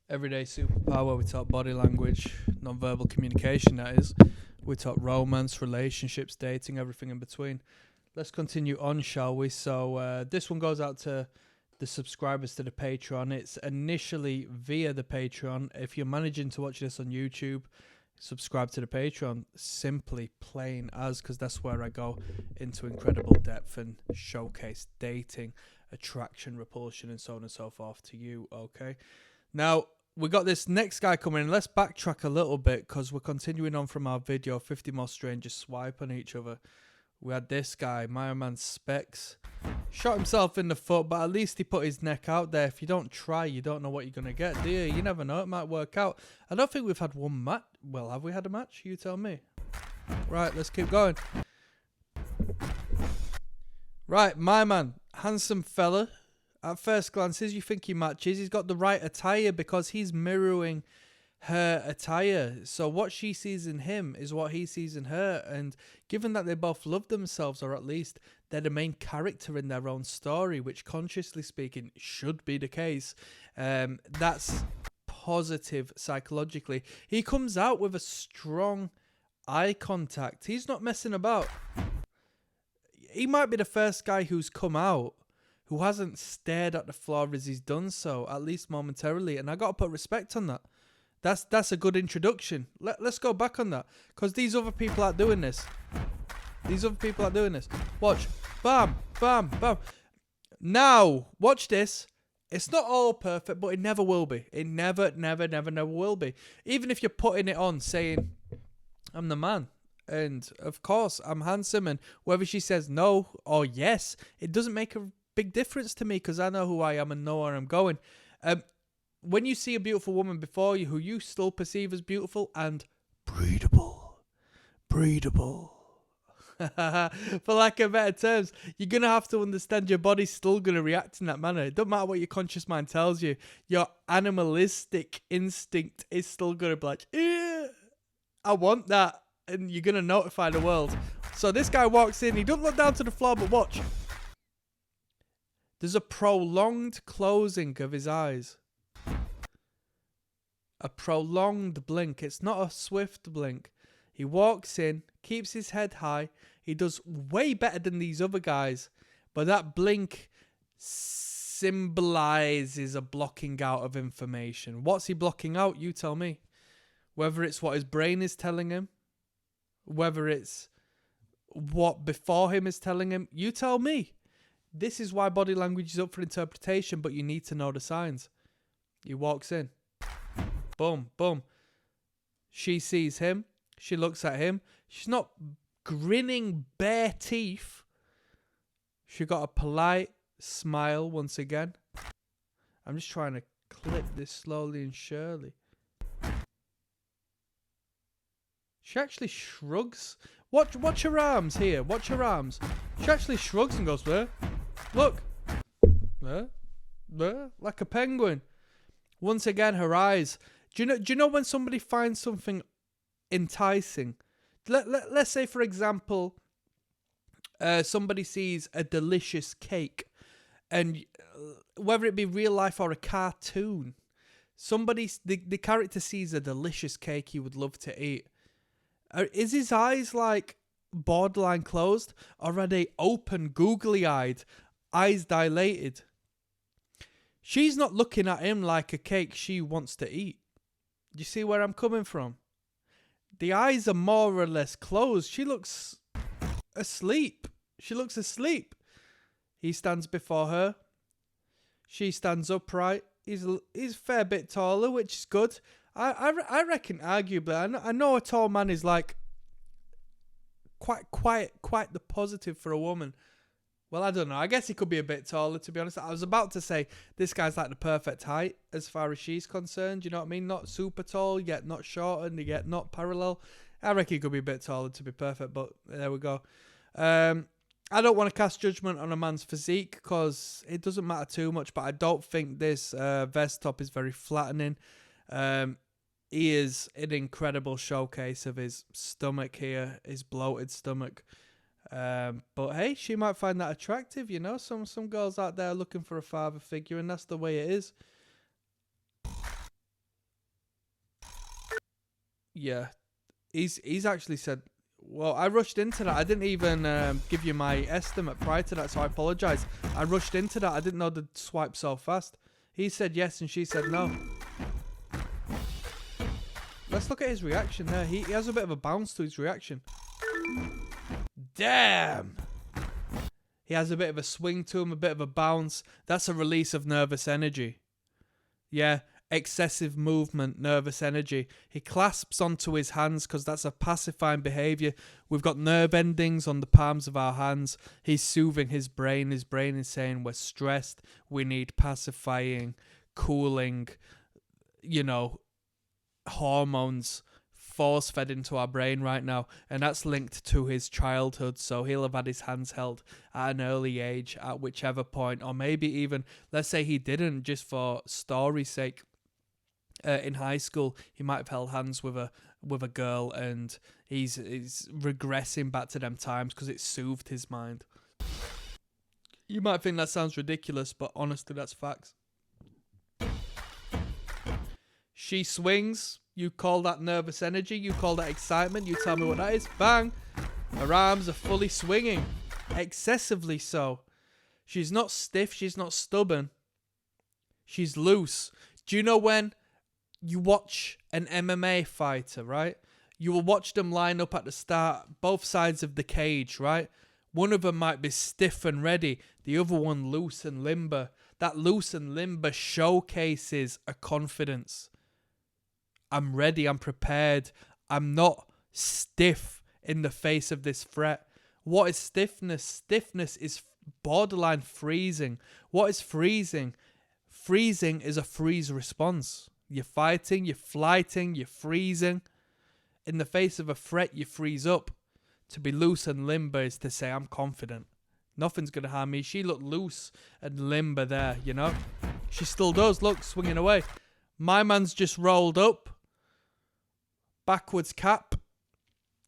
Everyday superpower. We talk body language, non-verbal communication, that is. We talk romance, relationships, dating, everything in between. Let's continue on, shall we? So this one goes out to the subscribers to the Patreon. It's initially via the Patreon. If you're managing to watch this on YouTube, subscribe to the Patreon. Simply plain as, because that's where I go into incredible depth and showcase dating, attraction, repulsion, and so on and so forth to you, okay? Now, we got this next guy coming in. Let's backtrack a little bit because we're continuing on from our video, 50 more strangers swipe on each other. We had this guy, my man Specs. Shot himself in the foot, but at least he put his neck out there. If you don't try, you don't know what you're going to get, do you? You never know. It might work out. I don't think we've had one match. Well, have we had a match? You tell me. Right, let's keep going. Right, my man. Handsome fella. At first glances, you think he matches. He's got the right attire because he's mirroring her attire. So what she sees in him is what he sees in her. And given that they both love themselves, or at least they're the main character in their own story, which consciously speaking should be the case, that's positive psychologically. He comes out with a strong eye contact. He's not messing about. He might be the first guy who's come out who hasn't stared at the floor as he's done so, at least momentarily. And I got to put respect on that. That's a good introduction. Let's go back on that. Because these other people aren't doing this. Watch. Bam, bam, bam. Now, watch this. It's not all perfect, but it never will be. It never will be. Even if you're putting it on saying, I'm the man. And, of course, I'm handsome. And whether she says no or yes, it doesn't make a big difference to me because I know who I am and know where I'm going. When you see a beautiful woman before you who you still perceive as beautiful and breedable, for lack of better terms, you're going to have to understand your body's still going to react in that manner. It doesn't matter what your conscious mind tells you. Your animalistic instinct is still going to be like, I want that. And you're going to notify the world. So this guy walks in. He doesn't look down to the floor, but watch. There's a prolonged closing of his eyes. A prolonged blink. It's not a swift blink. He walks in, keeps his head high. He does way better than these other guys. But that blink symbolizes a blocking out of information. What's he blocking out? You tell me. Whether it's what his brain is telling him. Whether it's what before him is telling him. You tell me. This is why body language is up for interpretation, but you need to know the signs. He walks in. Boom, boom. She sees him. She looks at him. She's not grinning bare teeth. She got a polite smile once again. I'm just trying to clip this slowly and surely. She actually shrugs. Watch her arms here. Watch her arms. She actually shrugs and goes, there. Look. There. Like a penguin. Once again, her eyes. Do you know when somebody finds something enticing? Let's say, for example, somebody sees a delicious cake. And whether it be real life or a cartoon, the character sees a delicious cake he would love to eat. Is his eyes like borderline closed, or are they open, googly-eyed, eyes dilated? She's not looking at him like a cake she wants to eat. Do you see where I'm coming from? The eyes are more or less closed. She looks asleep. He stands before her. She stands upright. He's a fair bit taller, which is good. I reckon, arguably, I know a tall man is like quite the positive for a woman. Well, I don't know. I guess he could be a bit taller, to be honest. I was about to say this guy's like the perfect height as far as she's concerned. You know what I mean? Not super tall, yet not short, and yet not parallel. I reckon he could be a bit taller to be perfect, but there we go. I don't want to cast judgment on a man's physique because it doesn't matter too much, but I don't think this vest top is very flattening. He is an incredible showcase of his stomach here, his bloated stomach. But hey, she might find that attractive, you know. Some girls out there are looking for a father figure, and that's the way it is. Yeah. He's actually said, well, I rushed into that. I didn't even give you my estimate prior to that, so I apologise. I rushed into that. I didn't know they'd swipe so fast. He said yes and she said no. Let's look at his reaction there. He has a bit of a bounce to his reaction. Damn! He has a bit of a swing to him, a bit of a bounce. That's a release of nervous energy. Yeah, excessive movement, nervous energy. He clasps onto his hands because that's a pacifying behaviour. We've got nerve endings on the palms of our hands. He's soothing his brain. His brain is saying we're stressed. We need pacifying, cooling, hormones force fed into our brain right now, and that's linked to his childhood. So he'll have had his hands held at an early age, at whichever point, or maybe even, let's say he didn't, just for story's sake. In high school, he might have held hands with a girl, and he's regressing back to them times because it soothed his mind. You might think that sounds ridiculous, but honestly, that's facts. She swings. You call that nervous energy. You call that excitement. You tell me what that is. Bang. Her arms are fully swinging. Excessively so. She's not stiff. She's not stubborn. She's loose. Do you know when you watch an MMA fighter, right? You will watch them line up at the start, both sides of the cage, right? One of them might be stiff and ready. The other one loose and limber. That loose and limber showcases a confidence. I'm ready, I'm prepared, I'm not stiff in the face of this threat. What is stiffness? Stiffness is borderline freezing. What is freezing? Freezing is a freeze response. You're fighting, you're flighting, you're freezing. In the face of a threat, you freeze up. To be loose and limber is to say, I'm confident. Nothing's going to harm me. She looked loose and limber there, She still does, look, swinging away. My man's just rolled up. Backwards cap.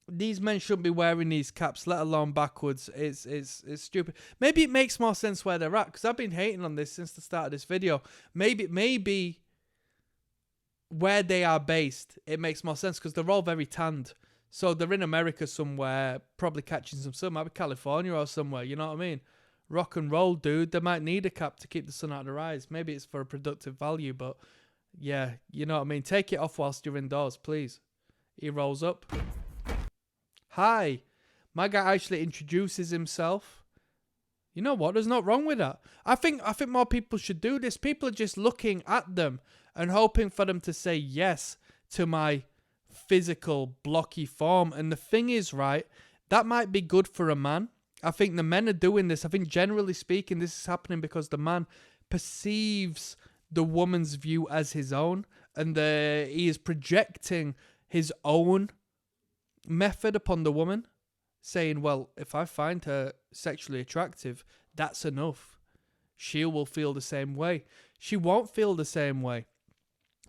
These men shouldn't be wearing these caps, let alone backwards. It's stupid. Maybe it makes more sense where they're at, because I've been hating on this since the start of this video. Maybe where they are based, it makes more sense, because they're all very tanned. So they're in America somewhere, probably catching some sun. Might be California or somewhere, you know what I mean? Rock and roll, dude. They might need a cap to keep the sun out of their eyes. Maybe it's for a productive value, but yeah, you know what I mean? Take it off whilst you're indoors, please. He rolls up. Hi. My guy actually introduces himself. You know what? There's not wrong with that. I think more people should do this. People are just looking at them and hoping for them to say yes to my physical blocky form. And the thing is, right, that might be good for a man. I think the men are doing this. I think generally speaking, this is happening because the man perceives the woman's view as his own, and he is projecting his own method upon the woman, saying, well, if I find her sexually attractive, that's enough. She will feel the same way. She won't feel the same way.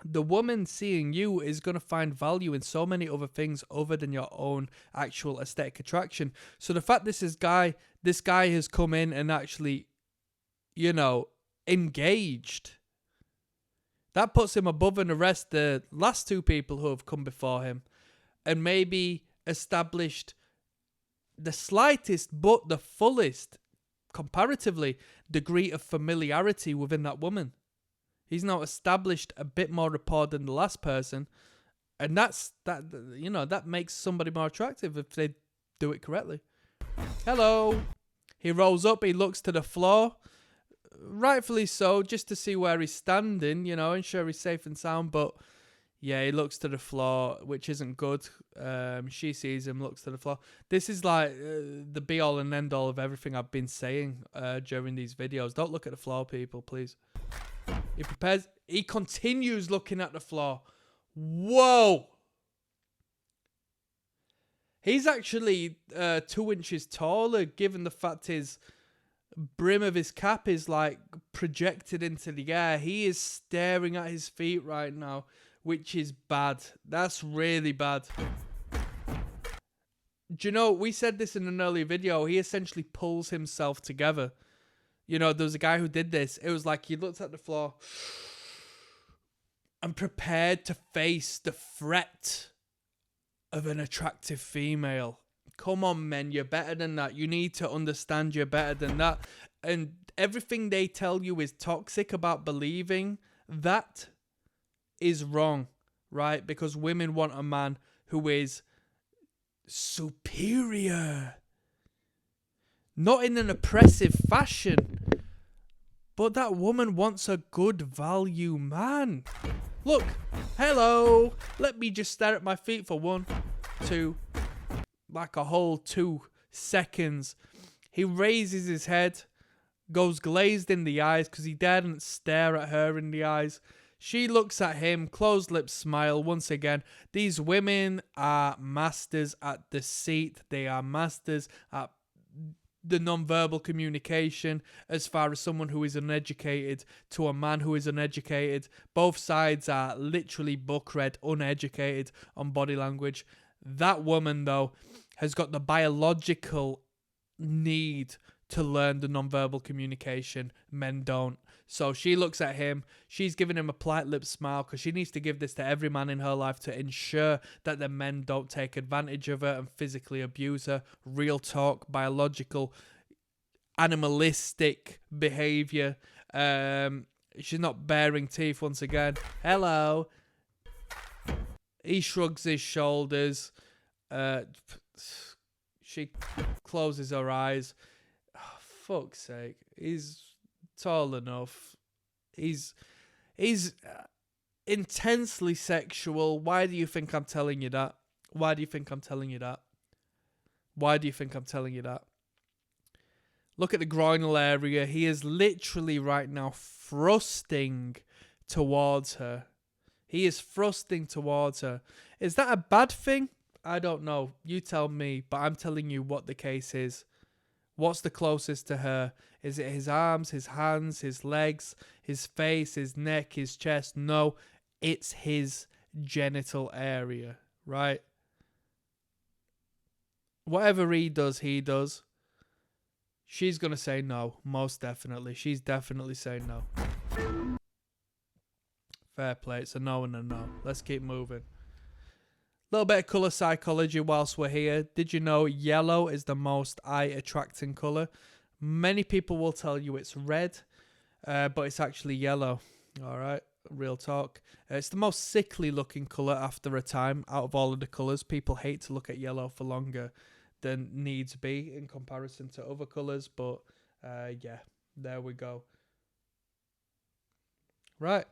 The woman seeing you is going to find value in so many other things other than your own actual aesthetic attraction. So the fact this guy has come in and actually, engaged, that puts him above and the rest, the last two people who have come before him, and maybe established the slightest but the fullest, comparatively, degree of familiarity within that woman. He's now established a bit more rapport than the last person, and that makes somebody more attractive if they do it correctly. Hello. He rolls up, he looks to the floor. Rightfully so, just to see where he's standing, ensure he's safe and sound, but yeah, he looks to the floor, which isn't good. She sees him, looks to the floor. This is like the be-all and end-all of everything I've been saying during these videos. Don't look at the floor, people, please. He continues looking at the floor. Whoa! He's actually 2 inches taller, given the fact his brim of his cap is like projected into the air. He is staring at his feet right now, which is bad. That's really bad. Do you know, we said this in an earlier video, he essentially pulls himself together. There was a guy who did this. It was like he looked at the floor and prepared to face the threat of an attractive female. Come on, men, you're better than that. You need to understand you're better than that. And everything they tell you is toxic about believing that is wrong, right? Because women want a man who is superior. Not in an oppressive fashion, but that woman wants a good value man. Look, hello. Let me just stare at my feet for 1, 2, like a whole 2 seconds. He raises his head, goes glazed in the eyes because he daren't stare at her in the eyes. She looks at him, closed lips smile once again. These women are masters at deceit. They are masters at the non-verbal communication as far as someone who is uneducated to a man who is uneducated. Both sides are literally book read, uneducated on body language. That woman, though, has got the biological need to learn the non-verbal communication. Men don't. So she looks at him. She's giving him a polite lip smile because she needs to give this to every man in her life to ensure that the men don't take advantage of her and physically abuse her. Real talk, biological, animalistic behavior. She's not baring teeth once again. Hello. He shrugs his shoulders. She closes her eyes. Oh, fuck's sake. He's tall enough. He's intensely sexual. Why do you think I'm telling you that? Why do you think I'm telling you that? Why do you think I'm telling you that? Look at the groinal area. He is literally right now thrusting towards her. He is thrusting towards her. Is that a bad thing? I don't know. You tell me, but I'm telling you what the case is. What's the closest to her? Is it his arms, his hands, his legs, his face, his neck, his chest? No, it's his genital area, right? Whatever he does, he does. She's going to say no, most definitely. She's definitely saying no. Fair play. It's a no and a no. Let's keep moving. Little bit of colour psychology whilst we're here. Did you know yellow is the most eye-attracting colour? Many people will tell you it's red, but it's actually yellow. All right, real talk. It's the most sickly-looking colour after a time out of all of the colours. People hate to look at yellow for longer than needs be in comparison to other colours, but yeah, there we go. Right.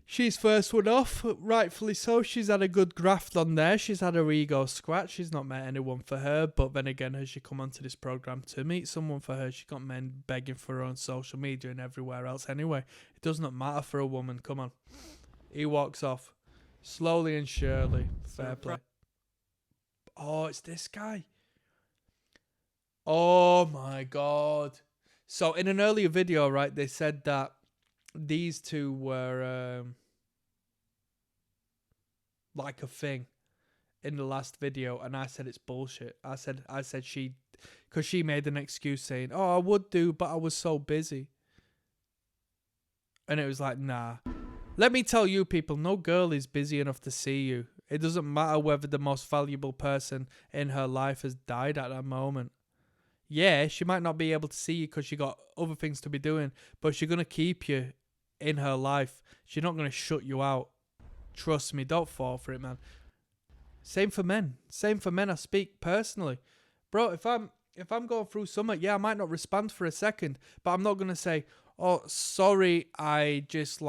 She's first one off, rightfully so. She's had a good graft on there. She's had her ego scratched. She's not met anyone for her. But then again, has she come onto this program to meet someone for her? She got men begging for her on social media and everywhere else anyway. It does not matter for a woman. Come on. He walks off. Slowly and surely. Fair play. Oh, it's this guy. Oh my God. So in an earlier video, right, they said that these two were like a thing in the last video, and I said it's bullshit. I said she, because she made an excuse saying, oh, I would do, but I was so busy. And it was like, nah. Let me tell you people, no girl is busy enough to see you. It doesn't matter whether the most valuable person in her life has died at that moment. Yeah, she might not be able to see you because she got other things to be doing, but she's going to keep you in her life. She's not going to shut you out. Trust me, don't fall for it, man. Same for men. Same for men. I speak personally. Bro, if I'm going through something, yeah, I might not respond for a second, but I'm not going to say, oh, sorry, I just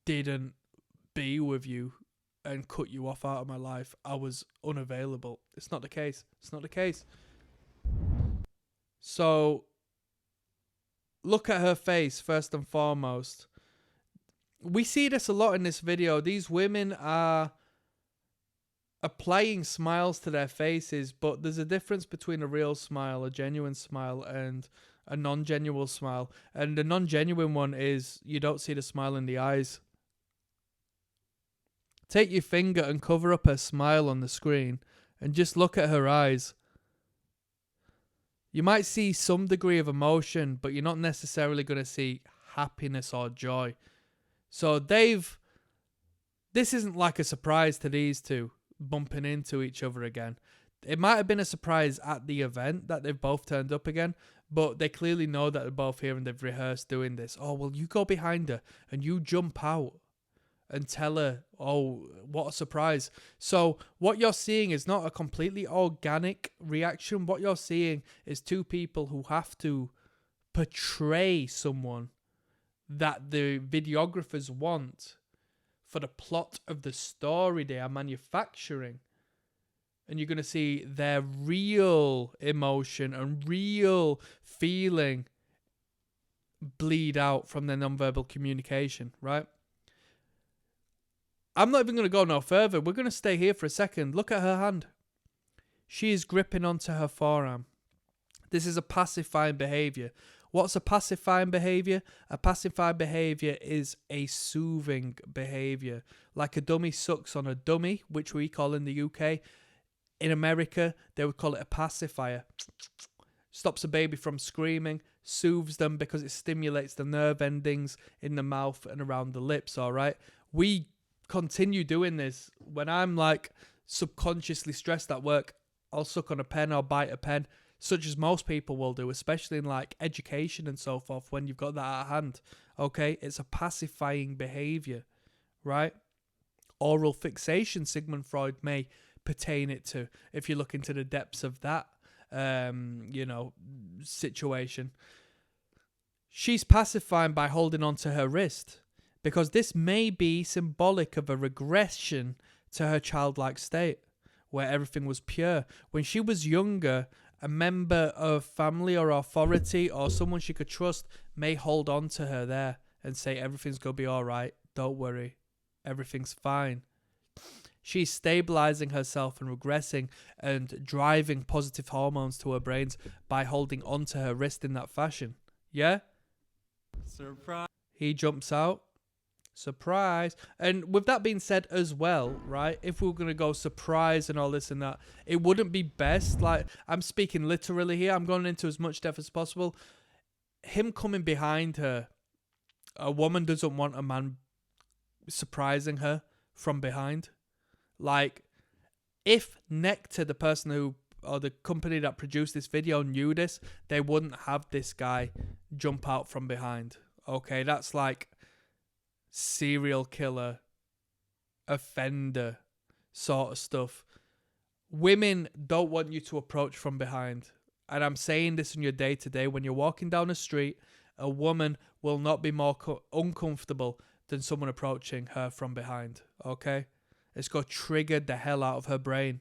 didn't be with you and cut you off out of my life. I was unavailable. It's not the case. It's not the case. So look at her face first and foremost. We see this a lot in this video. These women are applying smiles to their faces, but there's a difference between a real smile, a genuine smile, and a non-genuine smile. And the non-genuine one is you don't see the smile in the eyes. Take your finger and cover up her smile on the screen and just look at her eyes. You might see some degree of emotion, but you're not necessarily going to see happiness or joy. So this isn't like a surprise to these two. bumping into each other again. It might have been a surprise at the event that they've both turned up again, but they clearly know that they're both here and they've rehearsed doing this. Oh, well, you go behind her and you jump out and tell her, oh, what a surprise. So what you're seeing is not a completely organic reaction. What you're seeing is two people who have to portray someone that the videographers want for the plot of the story they are manufacturing. And you're going to see their real emotion and real feeling bleed out from their nonverbal communication, right? I'm not even going to go no further. We're going to stay here for a second. Look at her hand. She is gripping onto her forearm. This is a pacifying behavior. What's a pacifying behavior? A pacifying behavior is a soothing behavior. Like a dummy sucks on a dummy, which we call in the UK. In America, they would call it a pacifier. Stops a baby from screaming, soothes them because it stimulates the nerve endings in the mouth and around the lips, all right? We continue doing this. When I'm like subconsciously stressed at work, I'll suck on a pen or bite a pen, such as most people will do, especially in like education and so forth when you've got that at hand, okay? It's a pacifying behavior, right? Oral fixation, Sigmund Freud may pertain it to, if you look into the depths of that situation. She's pacifying by holding on to her wrist, because this may be symbolic of a regression to her childlike state where everything was pure. When she was younger, a member of family or authority or someone she could trust may hold on to her there and say, everything's going to be all right, don't worry, everything's fine. She's stabilizing herself and regressing and driving positive hormones to her brains by holding onto her wrist in that fashion. Yeah? Surprise. He jumps out. Surprise. And with that being said as well, right, if we were going to go surprise and all this and that, it wouldn't be best, like, I'm speaking literally here, I'm going into as much depth as possible. Him coming behind her, a woman doesn't want a man surprising her from behind. Like, if Nectar, the person who, or the company that produced this video, knew this, they wouldn't have this guy jump out from behind. Okay, that's like serial killer, offender sort of stuff. Women don't want you to approach from behind. And I'm saying this in your day-to-day. When you're walking down the street, a woman will not be more uncomfortable than someone approaching her from behind. Okay? It's going to trigger the hell out of her brain.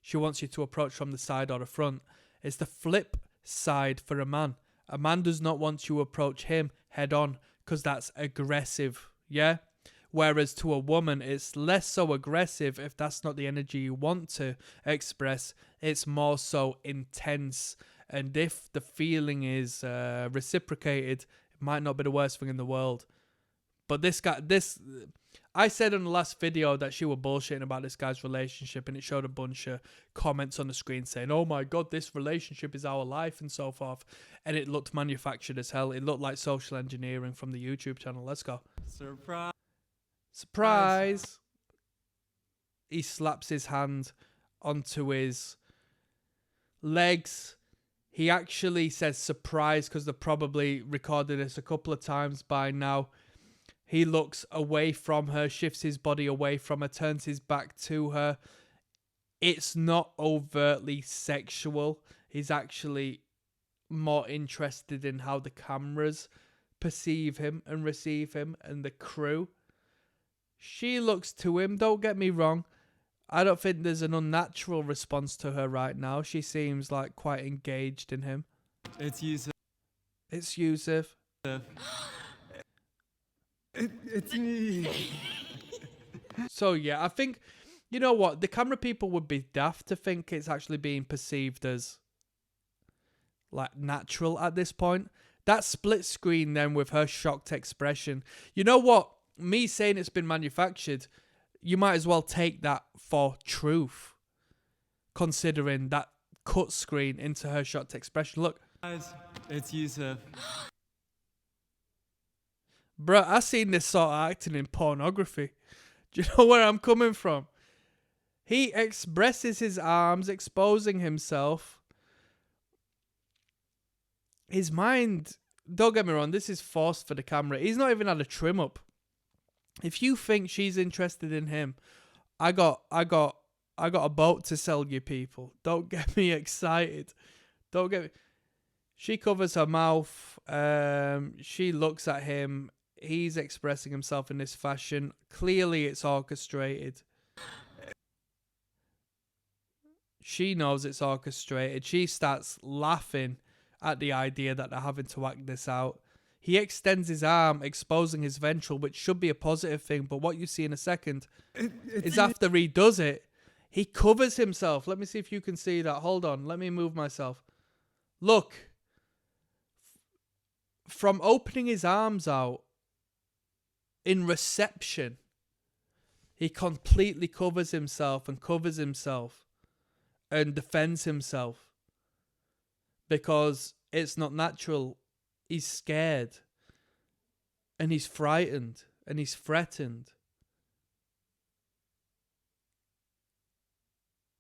She wants you to approach from the side or the front. It's the flip side for a man. A man does not want you to approach him head on because that's aggressive. Yeah? Whereas to a woman, it's less so aggressive if that's not the energy you want to express. It's more so intense. And if the feeling is reciprocated, it might not be the worst thing in the world. But I said in the last video that she was bullshitting about this guy's relationship, and it showed a bunch of comments on the screen saying, oh my God, this relationship is our life and so forth. And it looked manufactured as hell. It looked like social engineering from the YouTube channel. Let's go. Surprise. Surprise. He slaps his hand onto his legs. He actually says surprise because they've probably recorded this a couple of times by now. He looks away from her, shifts his body away from her, turns his back to her. It's not overtly sexual. He's actually more interested in how the cameras perceive him and receive him and the crew. She looks to him, don't get me wrong. I don't think there's an unnatural response to her right now. She seems like quite engaged in him. It's Yusuf. It's Yusuf. It's me. So yeah, I think, you know what, the camera people would be daft to think it's actually being perceived as like natural at this point. That split screen then with her shocked expression. You know what? Me saying it's been manufactured, you might as well take that for truth, considering that cut screen into her shocked expression. Look. Guys, it's Yusuf. Bruh, I seen this sort of acting in pornography. Do you know where I'm coming from? He expresses his arms, exposing himself. His mind, don't get me wrong, this is forced for the camera. He's not even had a trim up. If you think she's interested in him, I got a boat to sell you, people. Don't get me excited. Don't get me. She covers her mouth. She looks at him. He's expressing himself in this fashion. Clearly, it's orchestrated. She knows it's orchestrated. She starts laughing at the idea that they're having to act this out. He extends his arm, exposing his ventral, which should be a positive thing. But what you see in a second is after he does it, he covers himself. Let me see if you can see that. Hold on. Let me move myself. Look. From opening his arms out in reception, he completely covers himself and defends himself because it's not natural. He's scared and he's frightened and he's threatened.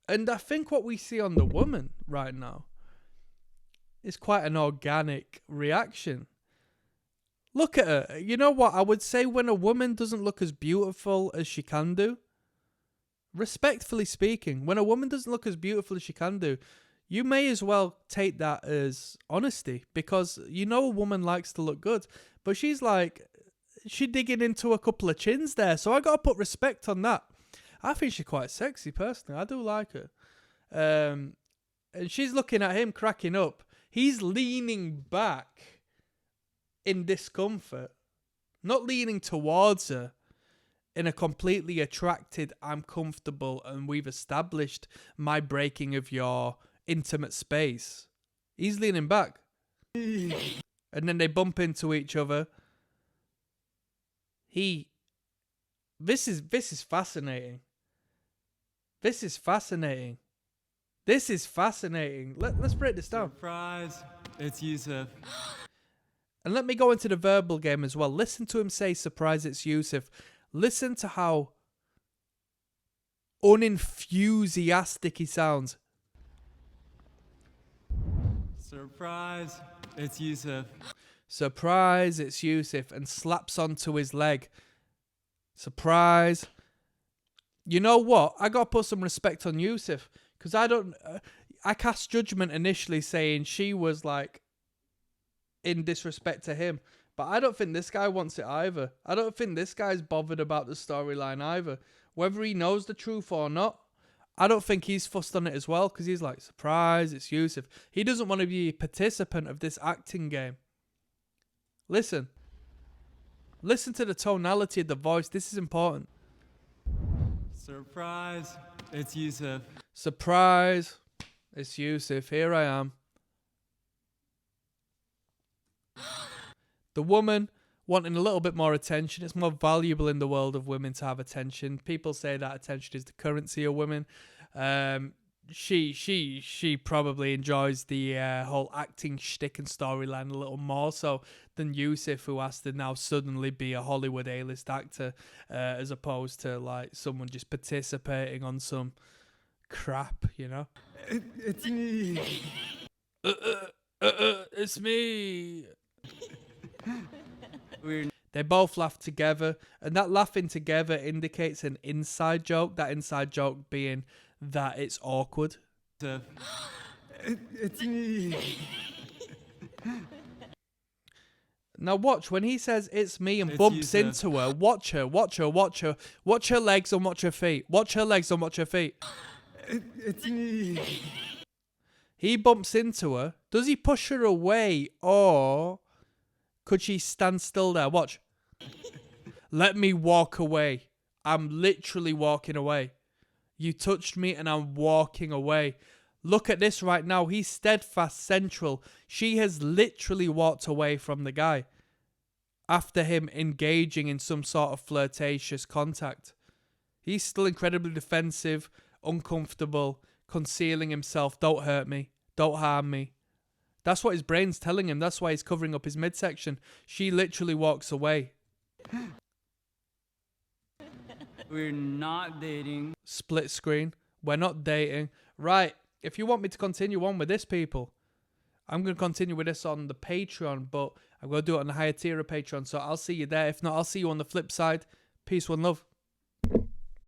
And I think what we see on the woman right now is quite an organic reaction. Look at her. You know what? I would say when a woman doesn't look as beautiful as she can do, respectfully speaking, when a woman doesn't look as beautiful as she can do, you may as well take that as honesty, because you know a woman likes to look good, but she's digging into a couple of chins there, so I got to put respect on that. I think she's quite sexy, personally. I do like her. And she's looking at him, cracking up. He's leaning back in discomfort, not leaning towards her in a completely attracted, I'm comfortable and we've established my breaking of your intimate space. He's leaning back. And then they bump into each other. This is fascinating. This is fascinating. This is fascinating. Let's break this down. Surprise. It's Yusuf. And let me go into the verbal game as well. Listen to him say, surprise, it's Yusuf. Listen to how unenthusiastic he sounds. Surprise. It's Yusuf. Surprise, it's Yusuf. And slaps onto his leg. Surprise. You know what? I got to put some respect on Yusuf. Because I cast judgment initially saying she was like in disrespect to him. But I don't think this guy wants it either. I don't think this guy's bothered about the storyline either. Whether he knows the truth or not, I don't think he's fussed on it as well, because he's like, surprise, it's Yusuf. He doesn't want to be a participant of this acting game. Listen. Listen to the tonality of the voice. This is important. Surprise. It's Yusuf. Surprise. It's Yusuf. Here I am. The woman wanting a little bit more attention. It's more valuable in the world of women to have attention. People say that attention is the currency of women. She probably enjoys the whole acting shtick and storyline a little more so than Yusuf, who has to now suddenly be a Hollywood A-list actor, as opposed to like someone just participating on some crap, you know. It's me. It's me. They both laugh together, and that laughing together indicates an inside joke. That inside joke being that it's awkward. It's me. Now watch, when he says it's me and It's bumps you, into her, watch her. Watch her legs and watch her feet. Watch her legs and watch her feet. It's me. He bumps into her. Does he push her away, or could she stand still there? Watch. Let me walk away. I'm literally walking away. You touched me and I'm walking away. Look at this right now. He's steadfast central. She has literally walked away from the guy after him engaging in some sort of flirtatious contact. He's still incredibly defensive, uncomfortable, concealing himself. Don't hurt me. Don't harm me. That's what his brain's telling him. That's why he's covering up his midsection. She literally walks away. We're not dating. Split screen. We're not dating. Right. If you want me to continue on with this, people, I'm going to continue with this on the Patreon, but I'm going to do it on the higher tier of Patreon. So I'll see you there. If not, I'll see you on the flip side. Peace, one love.